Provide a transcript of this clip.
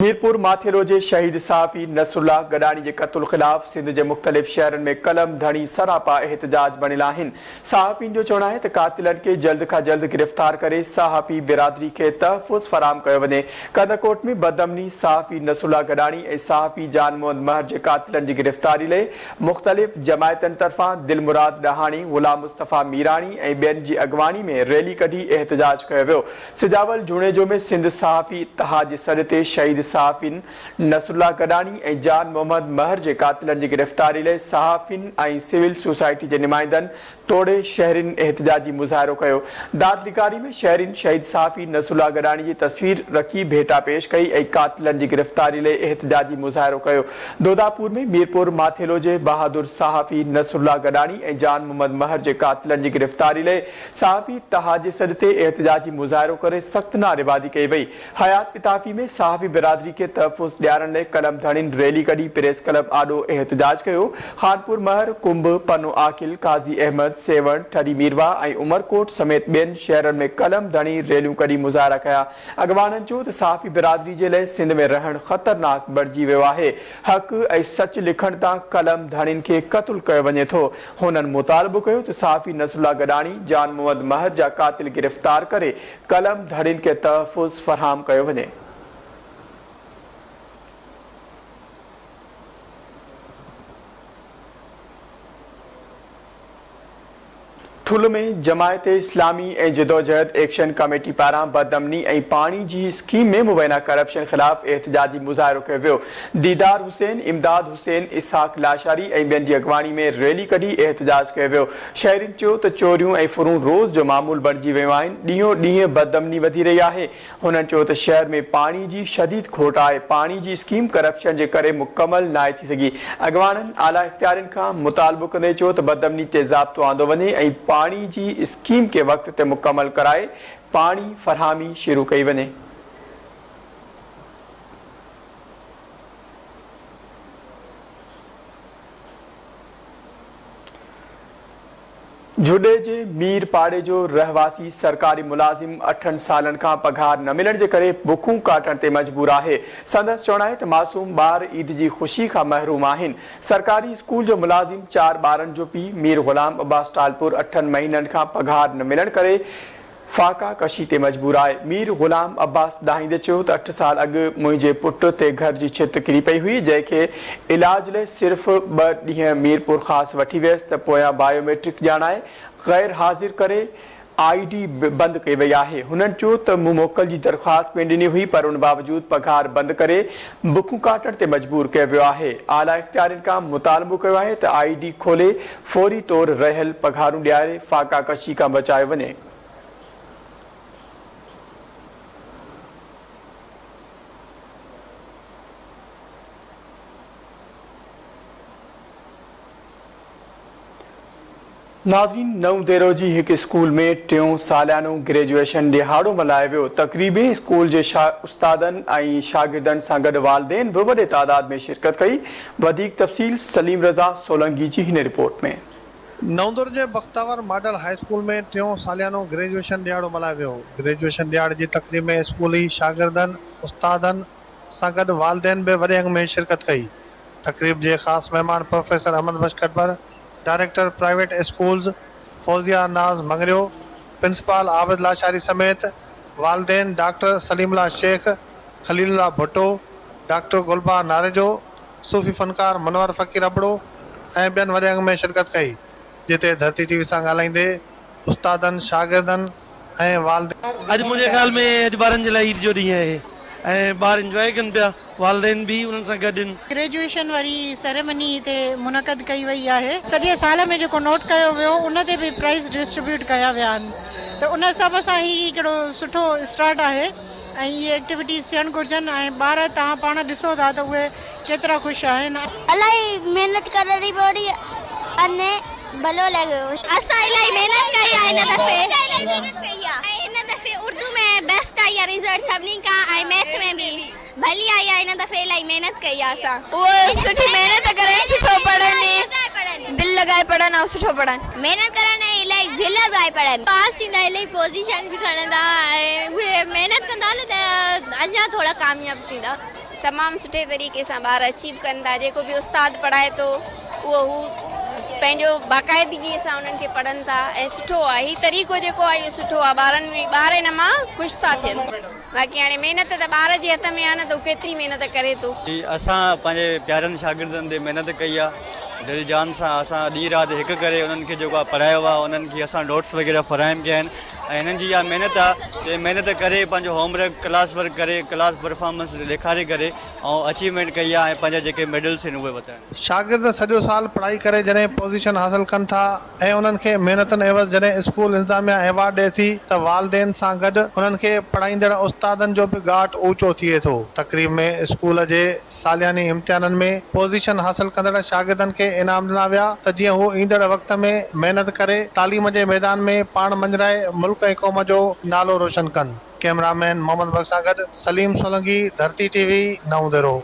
मीरपुर माथेरो जे शहीद सहाफ़ी नसरुल्लाह गडानी जे क़त्ल ख़िलाफ़ सिंध जे मुख़्तलिफ़ शहरनि में कलम धणी सरापा एहतजाज बणियल आहिनि। सहाफ़ियुनि जो चवणु आहे त कातिलनि खे जल्द खां जल्द गिरफ़्तार करे सहाफ़ी बिरादरी खे तहफ़्फ़ुज़ फ़राहम कयो वञे। कंदकोट में बदअमनी सहाफ़ी नसरुल्लाह गडानी ऐं सहाफ़ी जान मोहम्मद महर जे कातिलनि जी गिरफ़्तारी लाइ मुख़्तलिफ़ जमायतनि तरफ़ां दिलमुराद डहाणी, ग़ुलाम मुस्तफ़ा मीरानी ऐं ॿियनि जी अॻवानी में रैली कढी एहतजाज कयो वियो। सिजावल जुणेजो में सिंध सहाफ़ी इत्तिहाद जे सॾ ते शहीद सहाफ़िन नसरुल्लाह गडानी ऐं जान मोहम्मद महर जे कातिलनि जी गिरफ़्तारी लाइ सहाफ़िन ऐं सिविल सोसाइटी जे नुमाइंदनि तोड़े शहरिन एहतजाजी मुज़ाहिरो कयो। दादलिकारी में शहरिन शहीद सहाफ़ी नसरुल्लाह गडानी जी तस्वीर रखी भेटा पेश कई ऐं कातिलनि जी गिरफ़्तारी लाइ एहतजाजी मुज़ाहिरो कयो। दोदापुर में मीरपुर माथेरो जे बहादुर सहाफ़ी नसरुल्लाह गडानी ऐं जान मोहम्मद महर जे कातिलनि जी गिरफ़्तारी लाइ सहाफ़ी इत्तिहाद जे सॾ ते एहतजाजी मुज़ाहिरो करे सख़्त नारेबाज़ी कई वई। हयात पिताफ़ी में सहाफ़ी बिरादरी के तहफ़्फ़ुज़ ॾियारण लाइ कलम धणिन रैली कढी प्रेस क्लब आॾो एहतजाज कयो। खानपुर महर, कुंभ, पनो आकिल, काज़ी अहमद, सेवण, ठरी मीरवा ऐं उमरकोट समेत ॿियनि शहरनि में कलम धणी रैलियूं कढी मुज़ाहिरा कया। अॻवाननि चयो त सहाफ़ी बिरादरी जे लाइ सिंध में रहणु ख़तरनाक बणिजी वियो आहे। हक़ ऐं सच लिखण तां कलम धणिन खे क़त्ल कयो वञे थो। हुननि मुतालबो कयो त सहाफ़ी नसरुल्लाह गडानी, जान मोहम्मद महर जा कातिल गिरफ़्तार करे कलम धणिन खे तहफ़्फ़ुज़ फ़राहम कयो वञे। ठुल में जमायत इस्लामी ऐं जिदोजहद एक्शन कमेटी पारां बदअमनी ऐं पाणी जी स्कीम में मुबैना करप्शन ख़िलाफ़ एहतजाजी मुज़ाहिरो कयो वियो। दीदार हुसैन, इमदाद हुसैन, इसहाक लाशारी ऐं ॿियनि जी अॻवानी में रैली कढी एहतजाज कयो वियो। शहरिन चयो त चोरियूं ऐं फुरूं रोज़ जो मामूल बणिजी वियूं आहिनि। ॾींहों ॾींहुं बदअमनी वधी रही आहे। हुननि चयो त शहर में पाणी जी शदीद खोट आहे। पाणी जी स्कीम करप्शन जे करे मुकमल नाहे थी सघी। अॻवाननि आला इख़्तियारनि खां मुतालबो कंदे चयो त बदअमनी ते ज़ाब्तो आंदो वञे ऐं पाणी जी स्कीम के वक्त ते मुकम्मल कराए पाणी फरहामी शुरू कई वञे। झुडे जे मीर पाड़े जो रहवासी सरकारी मुलाज़िम 8 सालनि खां पघार न मिलण जे करे बुखूं काटण ते मजबूर आहे। संदसि चवणु आहे त मासूम ॿार ईद जी ख़ुशी खां महरूम आहिनि। सरकारी स्कूल जो मुलाज़िम 4 ॿारनि जो पीउ मीर ग़ुलाम अब्बास टालपुर 8 महीननि खां पघार न मिलण करे फाका कशी ते मजबूर आहे। मीर ग़ुलाम अब्बास ॾाहींदे चयो त 8 साल अॻु मुंहिंजे पुट ते घर जी छित किरी पई हुई, जंहिंखे इलाज लाइ सिर्फ़ 2 ॾींहं मीरपुर ख़ासि वठी वियसि त पोयां बायोमेट्रिक ॼाणाए ग़ैर हाज़िर करे ID बंदि कई वई आहे। हुननि चयो त मूं मोकल जी दरख़्वास्त पिणु ॾिनी हुई, पर उन बावजूद पघार बंदि करे बुखूं काटण ते मजबूर कयो वियो आहे। आला इख़्तियारनि खां मुतालबो कयो आहे त ID खोले फौरी तौरु रहियल पघारूं ॾियारे फाका कशी खां बचायो वञे। नाज़रीन, नऊं देरो जी हिकु स्कूल में 3 सालियानो ग्रेजुएशन ॾिहाड़ो मल्हायो वियो। तक़रीब स्कूल जे उस्तादनि ऐं शागिर्दनि सां गॾु वालिदैन बि वॾे तादाद में शिरकत कई। वधीक तफ़सील सलीम रज़ा सोलंकी जी हिन रिपोर्ट में। नवंदुर जे बख्तावर मॉडल हाई स्कूल में 3 सालियानो ग्रेजुएशन ॾिहाड़ो मल्हायो वियो। ग्रेजुएशन ॾिहाड़े जी तक़रीब में स्कूली शागिर्दनि, उस्तादनि सां गॾु वालिदैन बि वॾे अंग में शिरकत कई। तक़रीब जे ख़ासि महिमान प्रोफेसर अहमद बशकटबर, director private schools Fauzia Naz Mangrio, principal Abid Lashari समेत वालिदैन डॉक्टर सलीमुल्लाह शेख, खलीलुल्लाह भुट्टो, डॉक्टर गुलबा नारेजो, सूफ़ी फ़नकार मनवर फ़कीर अबड़ो ऐं ॿियनि वॾे अंग में शिरकत कई। जिते धरती TV सां ॻाल्हाईंदे उस्तादनि, शागिर्दनि ऐं वालिदैन अॼु मुंहिंजे ख़्याल में अॼु ॿारनि जे लाइ ईद जो ॾींहुं आहे ऐं ॿार इंजॉय कनि पिया, वालिदैन बि उन्हनि सां गॾु आहिनि। ग्रेजुएशन वारी सेरेमनी हिते मुनक़द कई वई आहे। सॼे साल में जेको नोट कयो वियो उन ते बि प्राइज़ डिस्ट्रीब्यूट कया विया आहिनि, त उन हिसाब सां ही हिकिड़ो सुठो स्टार्ट आहे ऐं इहे एक्टिविटीज़ थियणु घुरिजनि। ऐं ॿार तव्हां पाण ॾिसो था त उहे केतिरा ख़ुशि आहिनि। इलाही महिनत करणी पड़ी अने भलो लॻो। असां इलाही महिनत कई आहे हिन दफ़े उर्दू में बेस्ट आई आहे रिज़ल्ट सभिनी खां ऐं मैथ्स में बि भली आई आहे। हिन दफ़े इलाही महिनत कई आहे असां। उहो सुठी महिनत करनि, सुठो पढ़नि, दिलि लॻाए पढ़नि ऐं सुठो पढ़नि। महिनत करनि ऐं इलाही दिलि लॻाए पढ़नि। पास थींदा, इलाही पोज़ीशन बि खणंदा ऐं उहे महिनत कंदा न त अञा थोड़ा कामयाब थींदा। तमामु सुठे तरीक़े सां ॿार अचीव कनि था। जेको बि उस्ताद पढ़ाए थो उहो हू पंहिंजो बाक़ाइदगीअ सां उन्हनि खे पढ़नि था ऐं सुठो आहे। हीउ तरीक़ो जेको आहे इहो सुठो आहे। ॿार हिन मां ख़ुशि था थियनि। बाक़ी हाणे महिनत त ॿार जे हथ में आहे न, त हू केतिरी महिनत करे थो। असां पंहिंजे प्यारनि शागिर्दनि ते महिनत कई आहे दिलि जान सां। असां ॾींहुं राति हिकु करे उन्हनि खे जेको आहे पढ़ायो आहे, उन्हनि खे असां नोट्स वग़ैरह फ़राहम कया आहिनि ऐं हिननि जी इहा महिनत आहे जे महिनत करे पंहिंजो होमवर्क क्लास वर्क करे क्लास परफॉर्मेंस ॾेखारे करे ऐं अचीवमेंट कई आहे ऐं पंहिंजा जेके मेडल्स आहिनि उहे वरिता आहिनि। शागिर्द सॼो साल पढ़ाई करे जॾहिं पोज़ीशन हासिल कनि था ऐं उन्हनि खे महिनतनि एवज़ जॾहिं स्कूल इंतिज़ामिया अवार्ड ॾिए थी त वालदेन सां गॾु उन्हनि खे पढ़ाईंदड़ उस्तादनि जो बि घाट ऊचो थिए थो। तक़रीब में स्कूल जे सालियानी इम्तिहाननि में पोज़ीशन हासिल कंदड़ शागिर्दनि खे इनाम ॾिना विया त जीअं हू ईंदड़ वक़्त में महिनत करे तालीम जे मैदान में पाण मंझराए मुल्क ऐं क़ौम जो नालो रोशन कनि। कैमरामैन मोहम्मद बख़्श सां गॾु सलीम सोलंकी, धरती टीवी, नवंदरो।